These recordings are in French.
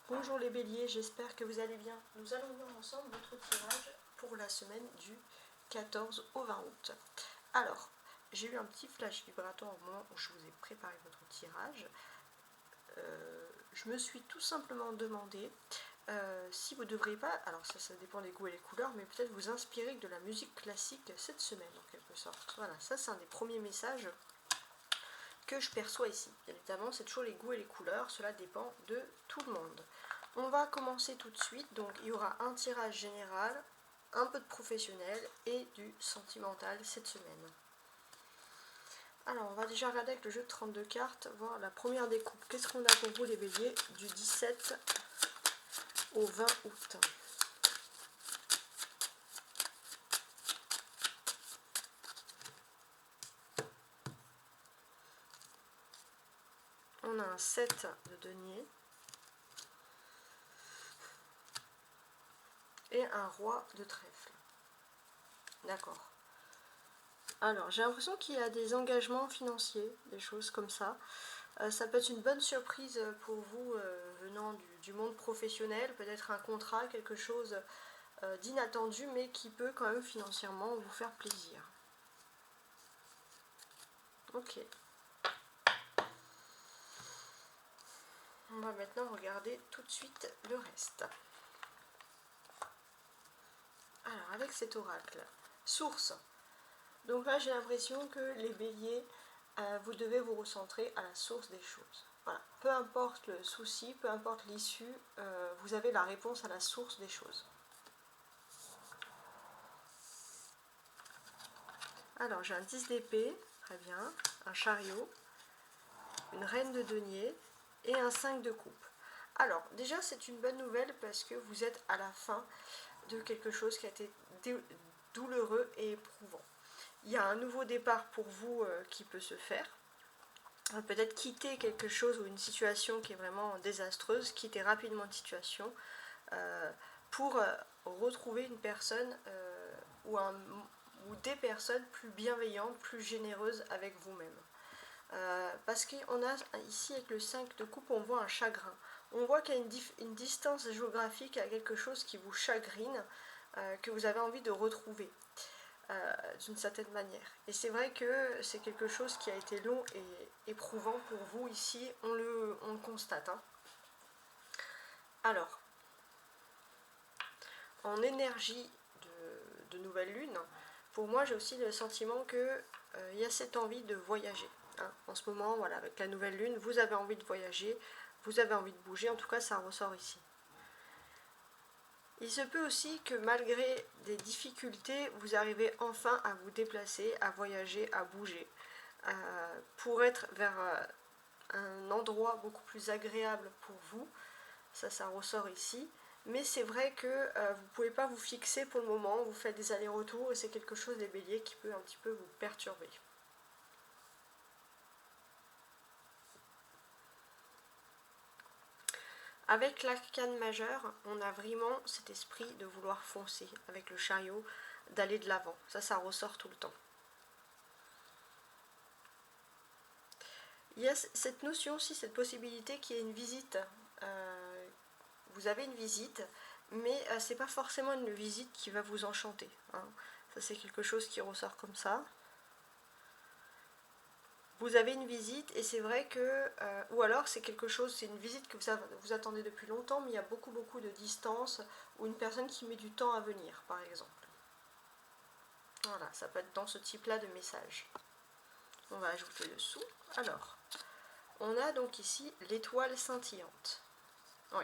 Bonjour les béliers, j'espère que vous allez bien. Nous allons voir ensemble votre tirage pour la semaine du 14 au 20 août. Alors, j'ai eu un petit flash vibratoire au moment où je vous ai préparé votre tirage. Je me suis tout simplement demandé si vous ne devriez pas, alors ça dépend des goûts et les couleurs, mais peut-être vous inspirer de la musique classique cette semaine en quelque sorte. Voilà, ça c'est un des premiers messages que je perçois ici. Bien évidemment, c'est toujours les goûts et les couleurs, cela dépend de tout le monde. On va commencer tout de suite, donc il y aura un tirage général, un peu de professionnel et du sentimental cette semaine. Alors, on va déjà regarder avec le jeu de 32 cartes, voir la première découpe. Qu'est-ce qu'on a pour vous les béliers du 17 au 20 août? On a un 7 de denier et un roi de trèfle. D'accord. Alors, j'ai l'impression qu'il y a des engagements financiers, des choses comme ça. Ça peut être une bonne surprise pour vous venant du monde professionnel, peut-être un contrat, quelque chose d'inattendu, mais qui peut quand même financièrement vous faire plaisir. Ok. On va maintenant regarder tout de suite le reste. Alors, avec cet oracle, source. Donc là, j'ai l'impression que les béliers, vous devez vous recentrer à la source des choses. Voilà. Peu importe le souci, peu importe l'issue, vous avez la réponse à la source des choses. Alors, j'ai un 10 d'épée, très bien, un chariot, une reine de denier et un 5 de coupe. Alors, déjà, c'est une bonne nouvelle parce que vous êtes à la fin de quelque chose qui a été douloureux et éprouvant. Il y a un nouveau départ pour vous qui peut se faire. Peut-être quitter quelque chose ou une situation qui est vraiment désastreuse, quitter rapidement une situation pour retrouver une personne ou des personnes plus bienveillantes, plus généreuses avec vous-même. Parce qu'on a ici avec le 5 de coupe, on voit un chagrin. On voit qu'il y a une distance géographique à quelque chose qui vous chagrine, que vous avez envie de retrouver d'une certaine manière. Et c'est vrai que c'est quelque chose qui a été long et éprouvant pour vous ici, on le constate. Alors, en énergie de nouvelle lune, pour moi j'ai aussi le sentiment qu'il y a cette envie de voyager. En ce moment, voilà, avec la nouvelle lune, vous avez envie de voyager, vous avez envie de bouger, en tout cas ça ressort ici. Il se peut aussi que malgré des difficultés, vous arrivez enfin à vous déplacer, à voyager, à bouger, pour être vers un endroit beaucoup plus agréable pour vous. Ça ressort ici. Mais c'est vrai que vous ne pouvez pas vous fixer pour le moment, vous faites des allers-retours et c'est quelque chose des béliers qui peut un petit peu vous perturber. Avec l'arcane majeur, on a vraiment cet esprit de vouloir foncer avec le chariot, d'aller de l'avant. Ça ressort tout le temps. Il y a cette notion aussi, cette possibilité qu'il y ait une visite. Vous avez une visite, mais c'est pas forcément une visite qui va vous enchanter. Ça c'est quelque chose qui ressort comme ça. Vous avez une visite et c'est vrai que, ou alors c'est quelque chose, c'est une visite que vous attendez depuis longtemps, mais il y a beaucoup de distance, ou une personne qui met du temps à venir, par exemple. Voilà, ça peut être dans ce type-là de message. On va ajouter dessous. Alors, on a donc ici l'étoile scintillante. Oui,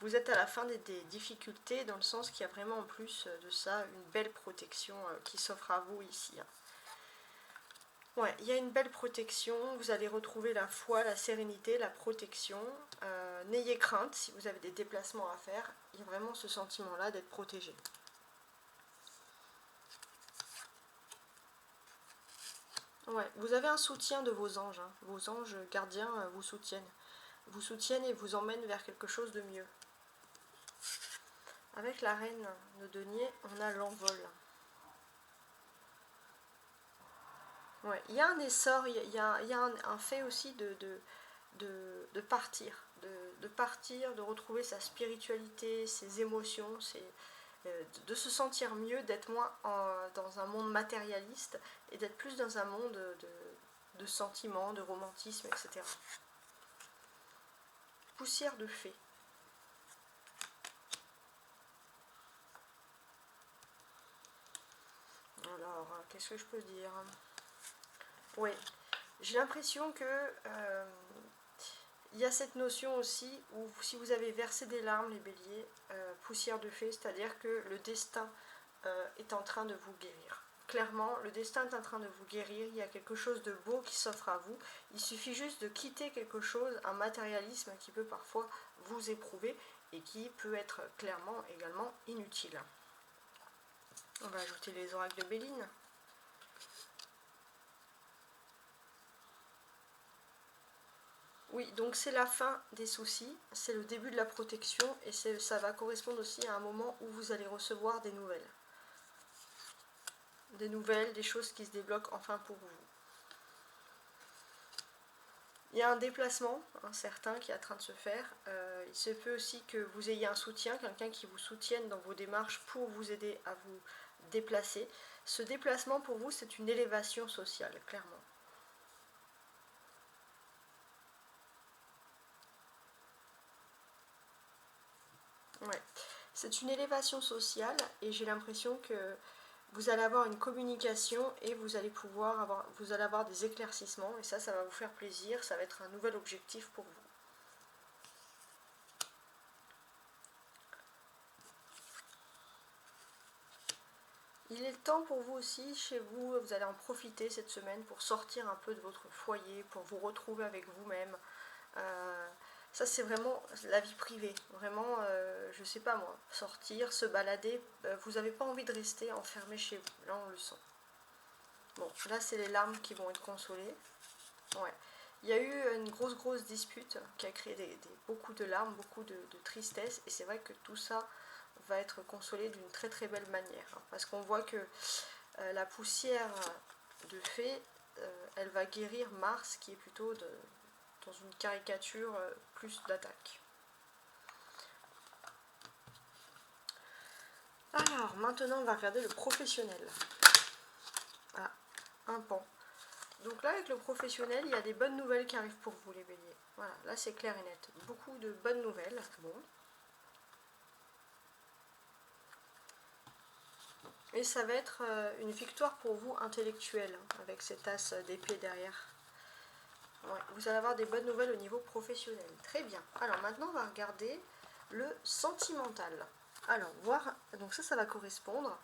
vous êtes à la fin des difficultés, dans le sens qu'il y a vraiment en plus de ça une belle protection qui s'offre à vous ici. Ouais, il y a une belle protection, vous allez retrouver la foi, la sérénité, la protection. N'ayez crainte si vous avez des déplacements à faire, il y a vraiment ce sentiment-là d'être protégé. Ouais, vous avez un soutien de vos anges, vos anges gardiens vous soutiennent et vous emmènent vers quelque chose de mieux. Avec la reine de denier, on a l'envol. Ouais, il y a un essor, il y a un fait aussi de partir, de partir, de retrouver sa spiritualité, ses émotions, de se sentir mieux, d'être moins dans un monde matérialiste et d'être plus dans un monde de sentiments, de romantisme, etc. Poussière de fée. Alors, qu'est-ce que je peux dire? Oui, j'ai l'impression que il y a cette notion aussi où si vous avez versé des larmes, les béliers, poussière de fée, c'est-à-dire que le destin est en train de vous guérir. Clairement, le destin est en train de vous guérir, il y a quelque chose de beau qui s'offre à vous. Il suffit juste de quitter quelque chose, un matérialisme qui peut parfois vous éprouver et qui peut être clairement également inutile. On va ajouter les oracles de Béline. Oui, donc c'est la fin des soucis, c'est le début de la protection et ça va correspondre aussi à un moment où vous allez recevoir des nouvelles. Des nouvelles, des choses qui se débloquent enfin pour vous. Il y a un déplacement, certain, qui est en train de se faire. Il se peut aussi que vous ayez un soutien, quelqu'un qui vous soutienne dans vos démarches pour vous aider à vous déplacer. Ce déplacement pour vous, c'est une élévation sociale, clairement. Ouais. C'est une élévation sociale et j'ai l'impression que vous allez avoir une communication et vous allez avoir des éclaircissements et ça va vous faire plaisir, ça va être un nouvel objectif pour vous. Il est temps pour vous aussi, chez vous, vous allez en profiter cette semaine pour sortir un peu de votre foyer, pour vous retrouver avec vous-même. Ça c'est vraiment la vie privée, vraiment, je sais pas moi, sortir, se balader, vous n'avez pas envie de rester enfermé chez vous, là on le sent. Bon, là c'est les larmes qui vont être consolées. Ouais. Il y a eu une grosse dispute qui a créé beaucoup de larmes, beaucoup de tristesse et c'est vrai que tout ça va être consolé d'une très belle manière, parce qu'on voit que la poussière de fée, elle va guérir Mars qui est plutôt dans une caricature plus d'attaque. Alors maintenant on va regarder le professionnel. Ah, un pan. Donc là avec le professionnel il y a des bonnes nouvelles qui arrivent pour vous les béliers. Voilà, là c'est clair et net. Beaucoup de bonnes nouvelles. Bon. Et ça va être une victoire pour vous intellectuelle, avec cette as d'épée derrière. Ouais, vous allez avoir des bonnes nouvelles au niveau professionnel. Très bien. Alors maintenant, on va regarder le sentimental. Alors, voir, donc ça va correspondre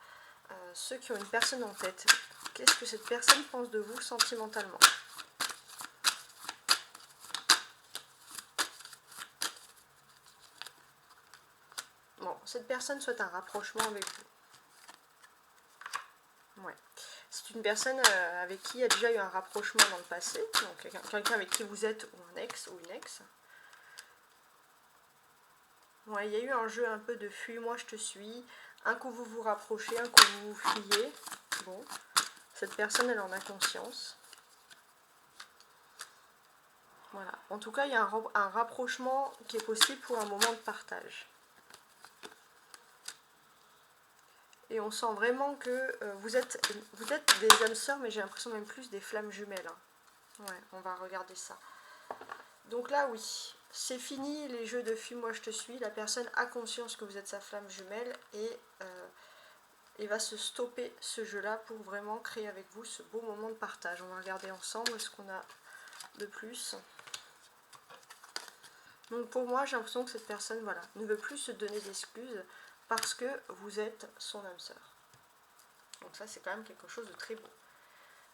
à ceux qui ont une personne en tête. Qu'est-ce que cette personne pense de vous sentimentalement ? Bon, cette personne souhaite un rapprochement avec vous. Ouais. C'est une personne avec qui il y a déjà eu un rapprochement dans le passé, donc quelqu'un avec qui vous êtes, ou un ex ou une ex. Ouais, il y a eu un jeu un peu de fuis-moi, je te suis, un coup vous vous rapprochez, un coup vous vous fuyez. Bon, cette personne elle en a conscience. Voilà, en tout cas il y a un rapprochement qui est possible pour un moment de partage. Et on sent vraiment que vous êtes des âmes sœurs, mais j'ai l'impression même plus des flammes jumelles. Ouais, on va regarder ça. Donc là, oui, c'est fini les jeux de fuis-moi, je te suis. La personne a conscience que vous êtes sa flamme jumelle et va se stopper ce jeu-là pour vraiment créer avec vous ce beau moment de partage. On va regarder ensemble ce qu'on a de plus. Donc pour moi, j'ai l'impression que cette personne ne veut plus se donner d'excuses parce que vous êtes son âme sœur. Donc ça, c'est quand même quelque chose de très beau.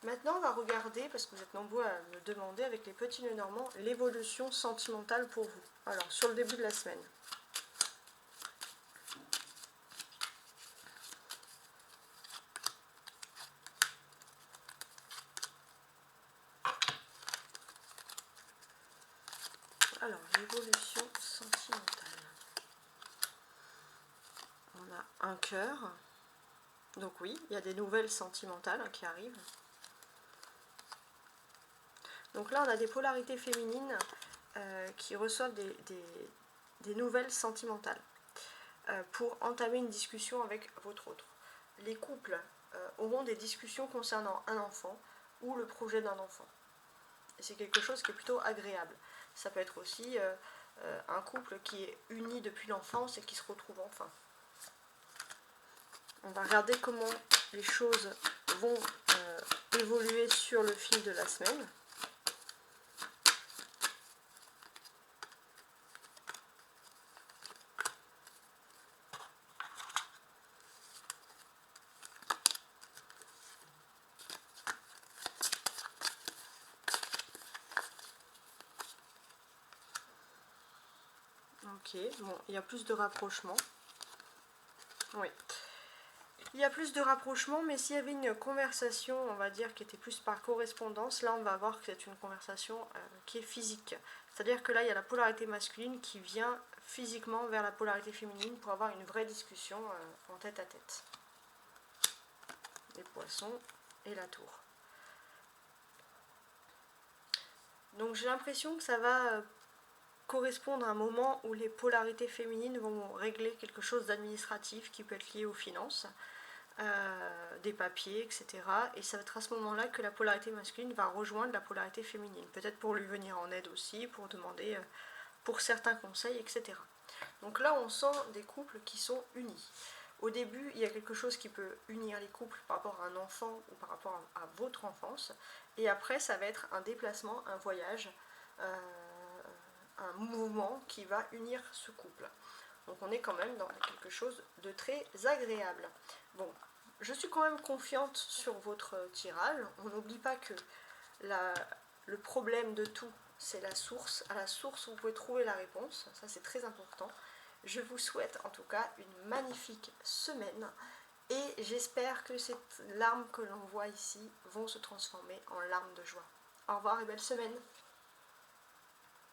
Maintenant, on va regarder, parce que vous êtes nombreux à me demander avec les petits nœuds normands, l'évolution sentimentale pour vous. Alors, sur le début de la semaine. Alors, l'évolution sentimentale. On a un cœur. Donc oui, il y a des nouvelles sentimentales qui arrivent. Donc là, on a des polarités féminines qui reçoivent des nouvelles sentimentales pour entamer une discussion avec votre autre. Les couples auront des discussions concernant un enfant ou le projet d'un enfant. Et c'est quelque chose qui est plutôt agréable. Ça peut être aussi un couple qui est uni depuis l'enfance et qui se retrouve enfin. On va regarder comment les choses vont évoluer sur le fil de la semaine. Ok, bon, il y a plus de rapprochement. Oui. Il y a plus de rapprochement, mais s'il y avait une conversation, on va dire, qui était plus par correspondance, là on va voir que c'est une conversation qui est physique. C'est-à-dire que là il y a la polarité masculine qui vient physiquement vers la polarité féminine pour avoir une vraie discussion en tête à tête. Les poissons et la tour. Donc j'ai l'impression que ça va correspondre à un moment où les polarités féminines vont régler quelque chose d'administratif qui peut être lié aux finances. Des papiers, etc. Et ça va être à ce moment-là que la polarité masculine va rejoindre la polarité féminine. Peut-être pour lui venir en aide aussi, pour demander pour certains conseils, etc. Donc là, on sent des couples qui sont unis. Au début, il y a quelque chose qui peut unir les couples par rapport à un enfant ou par rapport à votre enfance. Et après, ça va être un déplacement, un voyage, un mouvement qui va unir ce couple. Donc on est quand même dans quelque chose de très agréable. Bon, je suis quand même confiante sur votre tirage. On n'oublie pas que le problème de tout, c'est la source. À la source, vous pouvez trouver la réponse. Ça, c'est très important. Je vous souhaite en tout cas une magnifique semaine. Et j'espère que ces larmes que l'on voit ici vont se transformer en larmes de joie. Au revoir et belle semaine.